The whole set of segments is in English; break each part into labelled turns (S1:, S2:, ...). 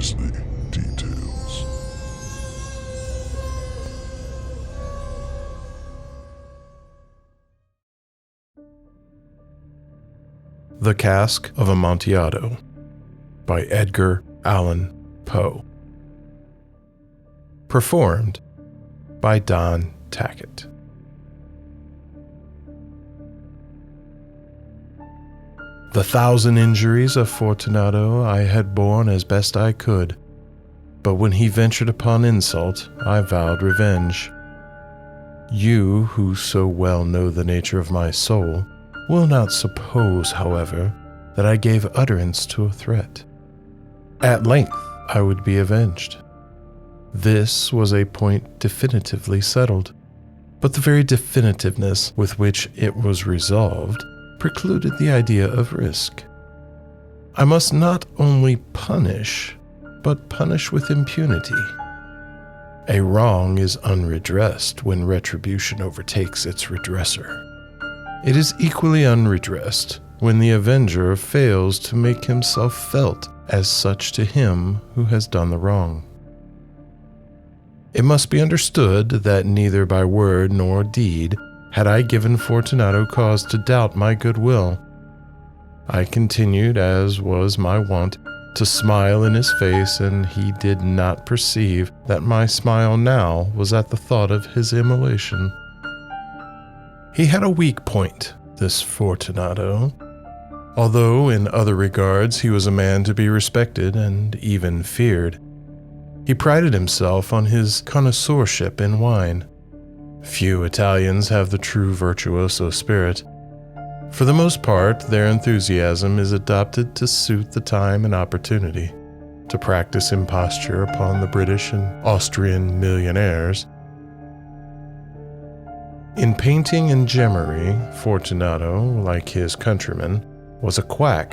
S1: Grisly Details.
S2: The Cask of Amontillado by Edgar Allan Poe. Performed by Tackett. The 1,000 injuries of Fortunato I had borne as best I could, but when he ventured upon insult, I vowed revenge. You, who so well know the nature of my soul, will not suppose, however, that I gave utterance to a threat. At length I would be avenged. This was a point definitively settled, but the very definitiveness with which it was resolved precluded the idea of risk. I must not only punish, but punish with impunity. A wrong is unredressed when retribution overtakes its redresser. It is equally unredressed when the avenger fails to make himself felt as such to him who has done the wrong. It must be understood that neither by word nor deed had I given Fortunato cause to doubt my goodwill. I continued, as was my wont, to smile in his face, and he did not perceive that my smile now was at the thought of his immolation. He had a weak point, this Fortunato. Although in other regards he was a man to be respected and even feared, he prided himself on his connoisseurship in wine. Few Italians have the true virtuoso spirit. For the most part, their enthusiasm is adopted to suit the time and opportunity, to practice imposture upon the British and Austrian millionaires. In painting and gemmery, Fortunato, like his countrymen, was a quack,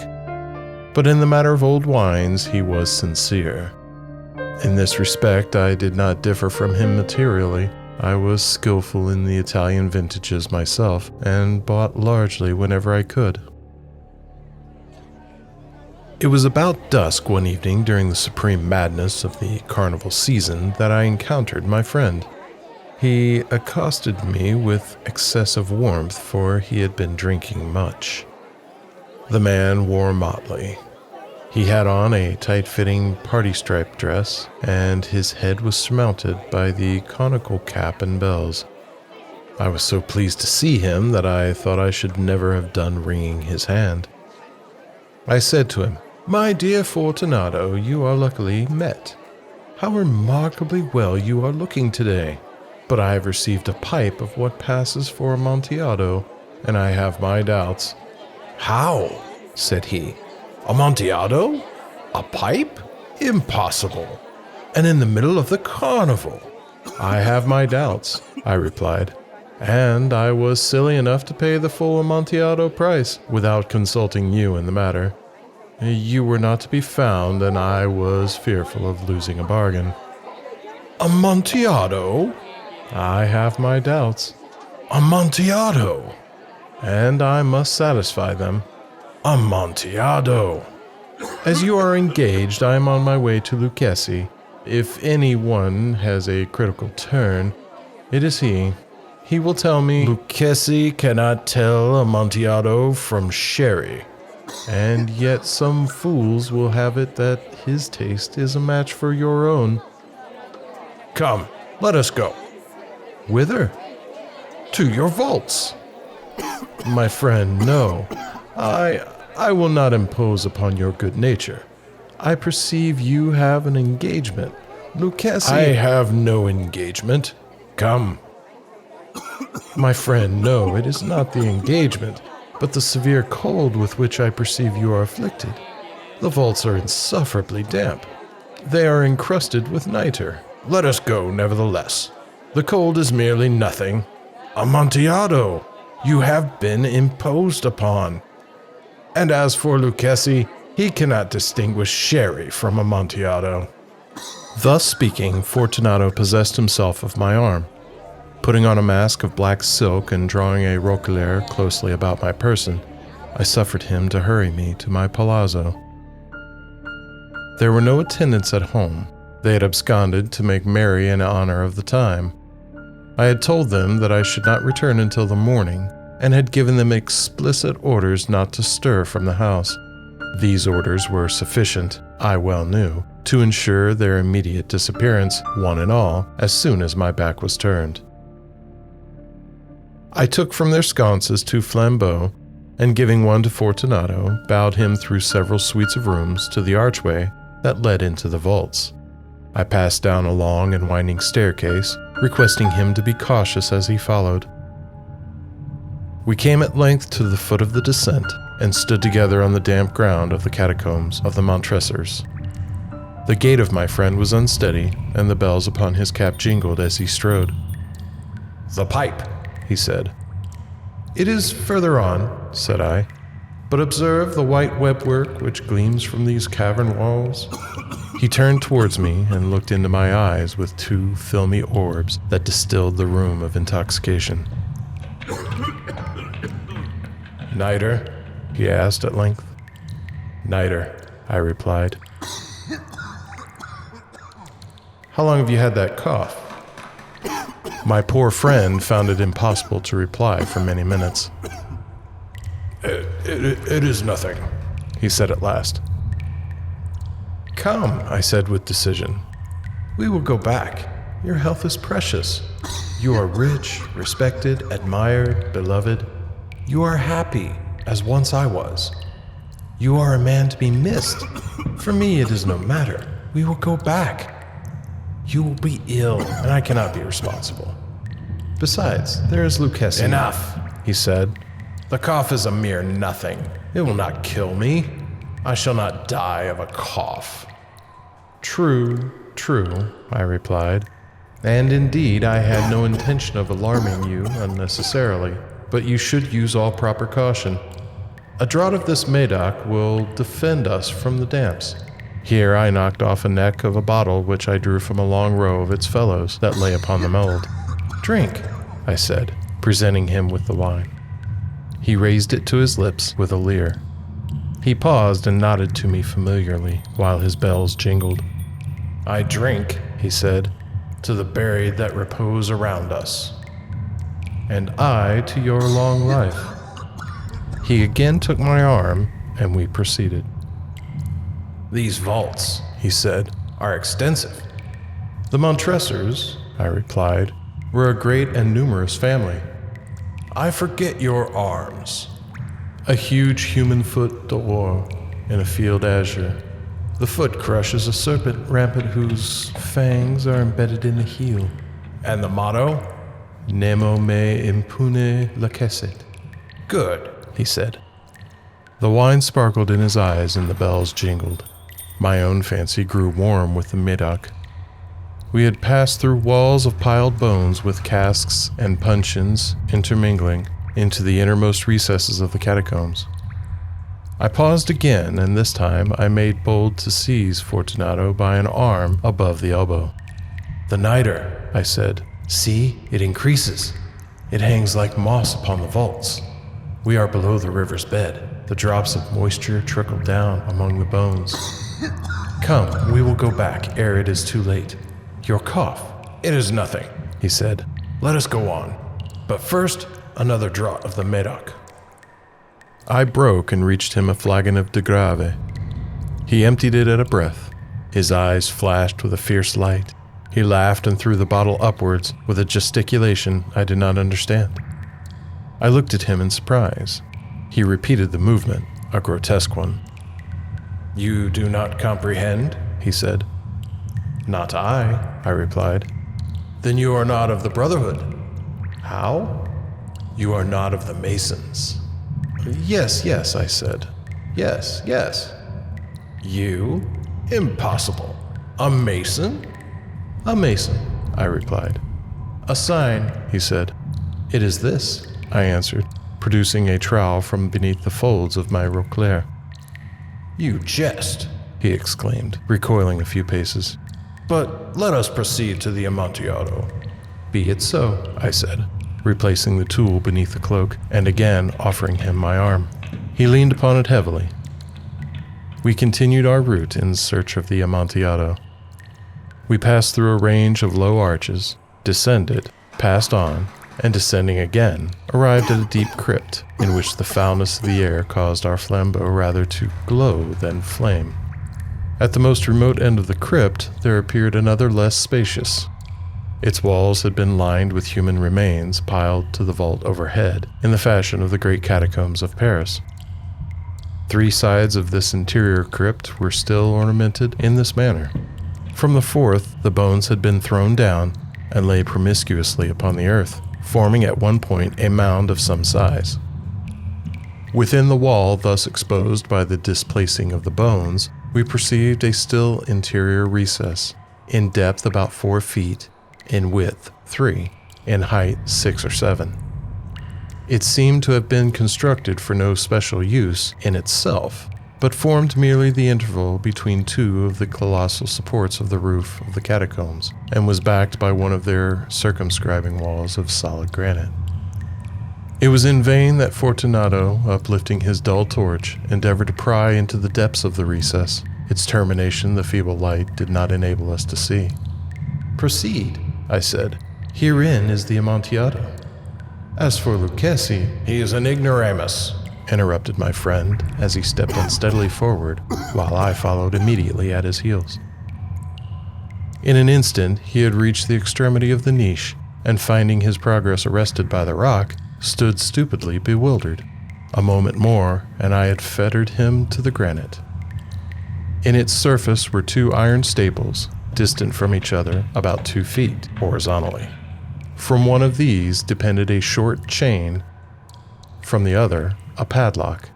S2: but in the matter of old wines he was sincere. In this respect I did not differ from him materially. I was skillful in the Italian vintages myself, and bought largely whenever I could. It was about dusk one evening during the supreme madness of the Carnival season that I encountered my friend. He accosted me with excessive warmth, for he had been drinking much. The man wore motley. He had on a tight-fitting party-striped dress, and his head was surmounted by the conical cap and bells. I was so pleased to see him that I thought I should never have done wringing his hand. I said to him, "My dear Fortunato, you are luckily met. How remarkably well you are looking today. But I have received a pipe of what passes for Amontillado, and I have my doubts." "How?" said he. "Amontillado? A pipe? Impossible! And in the middle of the Carnival!" "I have my doubts," I replied, "and I was silly enough to pay the full Amontillado price without consulting you in the matter. You were not to be found, and I was fearful of losing a bargain." "Amontillado?" "I have my doubts." "Amontillado!" "And I must satisfy them." "Amontillado!" "As you are engaged, I am on my way to Lucchesi. If any one has a critical turn, it is he. He will tell me, 'Lucchesi cannot tell Amontillado from Scherer,' and yet some fools will have it that his taste is a match for your own." "Come, let us go." "Whither?" "To your vaults." "My friend, no. I will not impose upon your good nature. I perceive you have an engagement. Lucchesi—" "I have no engagement. Come." "My friend, no, it is not the engagement, but the severe cold with which I perceive you are afflicted. The vaults are insufferably damp. They are encrusted with nitre." "Let us go, nevertheless. The cold is merely nothing." "Amontillado, you have been imposed upon. And as for Lucchesi, he cannot distinguish Scherer from Amontillado." Thus speaking, Fortunato possessed himself of my arm. Putting on a mask of black silk and drawing a roquelaire closely about my person, I suffered him to hurry me to my palazzo. There were no attendants at home. They had absconded to make merry in honor of the time. I had told them that I should not return until the morning, and had given them explicit orders not to stir from the house. These orders were sufficient, I well knew, to ensure their immediate disappearance, one and all, as soon as my back was turned. I took from their sconces 2 flambeaux, and giving one to Fortunato, bowed him through several suites of rooms to the archway that led into the vaults. I passed down a long and winding staircase, requesting him to be cautious as he followed. We came at length to the foot of the descent, and stood together on the damp ground of the catacombs of the Montresors. The gait of my friend was unsteady, and the bells upon his cap jingled as he strode. "The pipe," he said. "It is further on," said I. "But observe the white webwork which gleams from these cavern walls." He turned towards me and looked into my eyes with 2 filmy orbs that distilled the rheum of intoxication. "Niter?" he asked at length. "Niter," I replied. "How long have you had that cough?" My poor friend found it impossible to reply for many minutes. It is nothing," he said at last. "Come," I said with decision. "We will go back. Your health is precious. You are rich, respected, admired, beloved. You are happy, as once I was. You are a man to be missed. For me, it is no matter. We will go back. You will be ill, and I cannot be responsible. Besides, there is Lucchesi." "Enough," he said. "The cough is a mere nothing. It will not kill me. I shall not die of a cough." True, I replied. And indeed, I had no intention of alarming you unnecessarily, but you should use all proper caution. A draught of this Medoc will defend us from the damps. Here I knocked off a neck of a bottle which I drew from a long row of its fellows that lay upon the mold. "Drink," I said, presenting him with the wine. He raised it to his lips with a leer. He paused and nodded to me familiarly while his bells jingled. "I drink," he said, "to the buried that repose around us." "And I to your long life." He again took my arm, and we proceeded. "These vaults," he said, "are extensive." "The Montresors," I replied, "were a great and numerous family." "I forget your arms." "A huge human foot d'or in a field azure. The foot crushes a serpent rampant whose fangs are embedded in the heel." "And the motto?" "Nemo me impune lacessit." "Good," he said. The wine sparkled in his eyes and the bells jingled. My own fancy grew warm with the Medoc. We had passed through walls of piled bones with casks and puncheons intermingling into the innermost recesses of the catacombs. I paused again, and this time I made bold to seize Fortunato by an arm above the elbow. "The niter," I said. "See, it increases. It hangs like moss upon the vaults. We are below the river's bed. The drops of moisture trickle down among the bones. Come, we will go back ere it is too late. Your cough." "It is nothing," he said. "Let us go on. But first, another draught of the Medoc." I broke and reached him a flagon of de Grave. He emptied it at a breath. His eyes flashed with a fierce light. He laughed and threw the bottle upwards with a gesticulation I did not understand. I looked at him in surprise. He repeated the movement, a grotesque one. "You do not comprehend?" he said. "Not I," I replied. "Then you are not of the Brotherhood." "How?" "You are not of the Masons." Yes, I said. Yes. "You? Impossible. A Mason?" "A Mason," I replied. "A sign," he said. "It is this," I answered, producing a trowel from beneath the folds of my roquelaire. "You jest," he exclaimed, recoiling a few paces. "But let us proceed to the Amontillado." "Be it so," I said, replacing the tool beneath the cloak and again offering him my arm. He leaned upon it heavily. We continued our route in search of the Amontillado. We passed through a range of low arches, descended, passed on, and descending again, arrived at a deep crypt in which the foulness of the air caused our flambeau rather to glow than flame. At the most remote end of the crypt, there appeared another less spacious. Its walls had been lined with human remains piled to the vault overhead in the fashion of the great catacombs of Paris. 3 sides of this interior crypt were still ornamented in this manner. From the 4th, the bones had been thrown down and lay promiscuously upon the earth, forming at one point a mound of some size. Within the wall thus exposed by the displacing of the bones, we perceived a still interior recess, in depth about 4 feet, in width 3, in height 6 or 7. It seemed to have been constructed for no special use in itself, but formed merely the interval between 2 of the colossal supports of the roof of the catacombs, and was backed by one of their circumscribing walls of solid granite. It was in vain that Fortunato, uplifting his dull torch, endeavored to pry into the depths of the recess. Its termination the feeble light did not enable us to see. "Proceed," I said. "Herein is the Amontillado." "As for Lucchesi, he is an ignoramus," interrupted my friend as he stepped unsteadily forward, while I followed immediately at his heels. In an instant he had reached the extremity of the niche, and finding his progress arrested by the rock, stood stupidly bewildered. A moment more, and I had fettered him to the granite. In its surface were 2 iron staples, distant from each other about 2 feet, horizontally. From one of these depended a short chain, from the other, a padlock.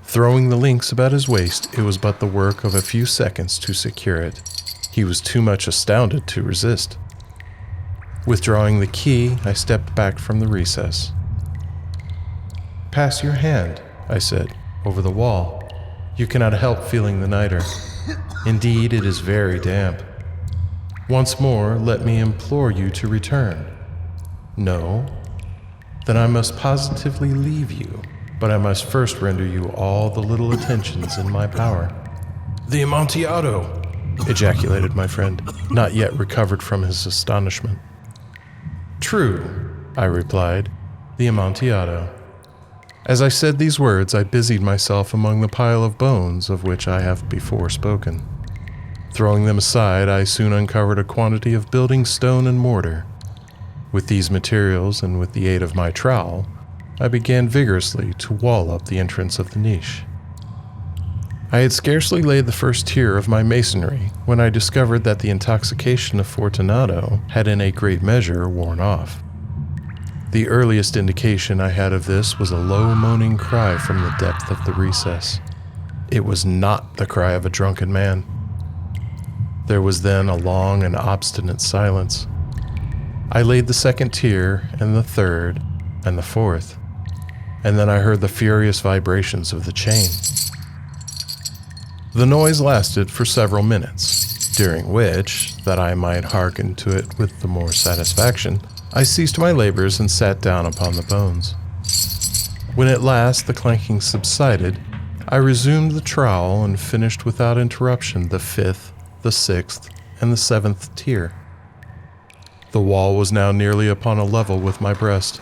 S2: Throwing the links about his waist, it was but the work of a few seconds to secure it. He was too much astounded to resist. Withdrawing the key, I stepped back from the recess. "Pass your hand," I said, "over the wall. You cannot help feeling the niter. Indeed, it is very damp. Once more, let me implore you to return. No? Then I must positively leave you, but I must first render you all the little attentions in my power." "The Amontillado!" ejaculated my friend, not yet recovered from his astonishment. "True," I replied, "the Amontillado." As I said these words, I busied myself among the pile of bones of which I have before spoken. Throwing them aside, I soon uncovered a quantity of building stone and mortar. With these materials, and with the aid of my trowel, I began vigorously to wall up the entrance of the niche. I had scarcely laid the first tier of my masonry when I discovered that the intoxication of Fortunato had in a great measure worn off. The earliest indication I had of this was a low moaning cry from the depth of the recess. It was not the cry of a drunken man. There was then a long and obstinate silence. I laid the 2nd tier, and the 3rd, and the 4th, and then I heard the furious vibrations of the chain. The noise lasted for several minutes, during which, that I might hearken to it with the more satisfaction, I ceased my labors and sat down upon the bones. When at last the clanking subsided, I resumed the trowel and finished without interruption the 5th, the 6th, and the 7th tier. The wall was now nearly upon a level with my breast.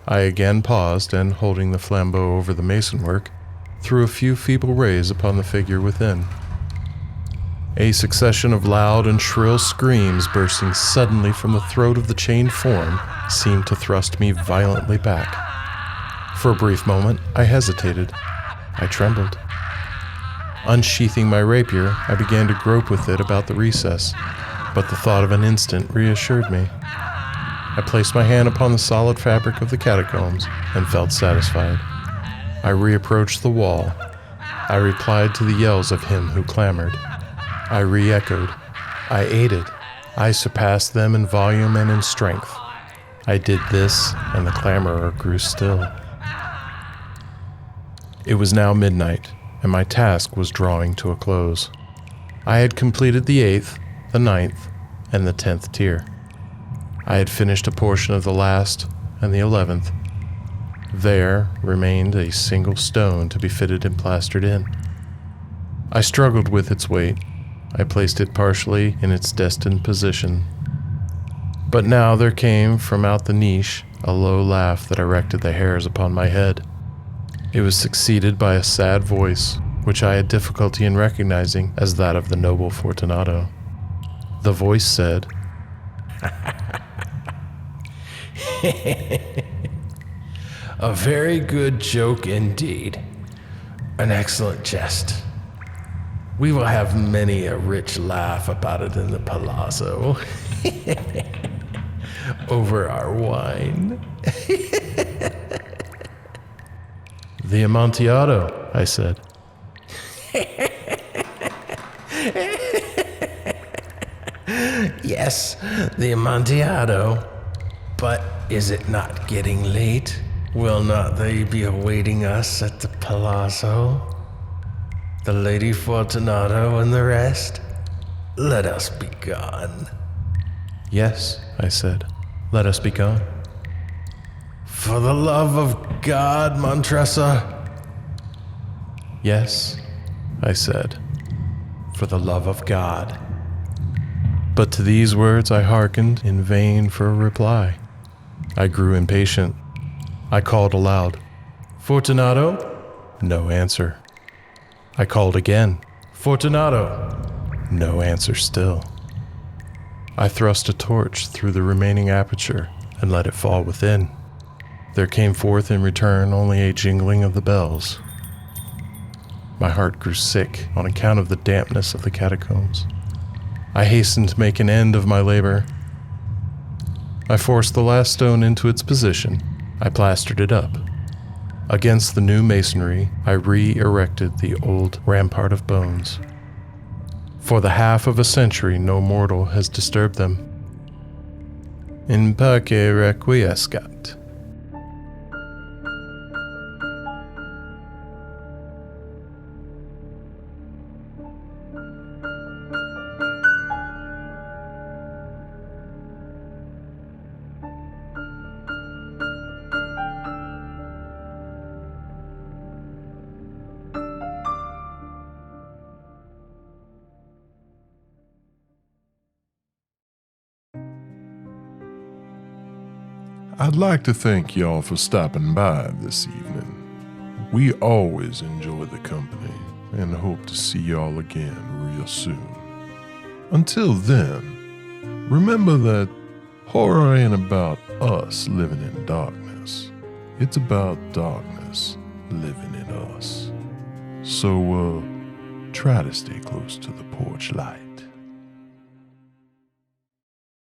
S2: I again paused, and holding the flambeau over the masonwork, threw a few feeble rays upon the figure within. A succession of loud and shrill screams bursting suddenly from the throat of the chained form seemed to thrust me violently back. For a brief moment, I hesitated. I trembled. Unsheathing my rapier, I began to grope with it about the recess, but the thought of an instant reassured me. I placed my hand upon the solid fabric of the catacombs and felt satisfied. I reapproached the wall. I replied to the yells of him who clamored. I re-echoed. I aided. I surpassed them in volume and in strength. I did this, and the clamorer grew still. It was now midnight, and my task was drawing to a close. I had completed the 8th, the 9th, and the 10th tier. I had finished a portion of the last and the 11th. There remained a single stone to be fitted and plastered in. I struggled with its weight. I placed it partially in its destined position. But now there came from out the niche a low laugh that erected the hairs upon my head. It was succeeded by a sad voice, which I had difficulty in recognizing as that of the noble Fortunato. The voice said,
S3: "A very good joke indeed. An excellent jest. We will have many a rich laugh about it in the palazzo. Over our wine."
S2: "The Amontillado," I said.
S3: "Yes, the Amontillado. But is it not getting late? Will not they be awaiting us at the palazzo? The Lady Fortunato and the rest? Let us be gone."
S2: "Yes," I said. "Let us be gone."
S3: "For the love of God, Montressa."
S2: "Yes," I said, "for the love of God." But to these words I hearkened in vain for a reply. I grew impatient. I called aloud, "Fortunato?" No answer. I called again, "Fortunato?" No answer still. I thrust a torch through the remaining aperture and let it fall within. There came forth in return only a jingling of the bells. My heart grew sick on account of the dampness of the catacombs. I hastened to make an end of my labor. I forced the last stone into its position. I plastered it up. Against the new masonry, I re-erected the old rampart of bones. For the half of a century, no mortal has disturbed them. In pace requiescat.
S1: I'd like to thank y'all for stopping by this evening. We always enjoy the company and hope to see y'all again real soon. Until then, remember that horror ain't about us living in darkness. It's about darkness living in us. So, try to stay close to the porch light.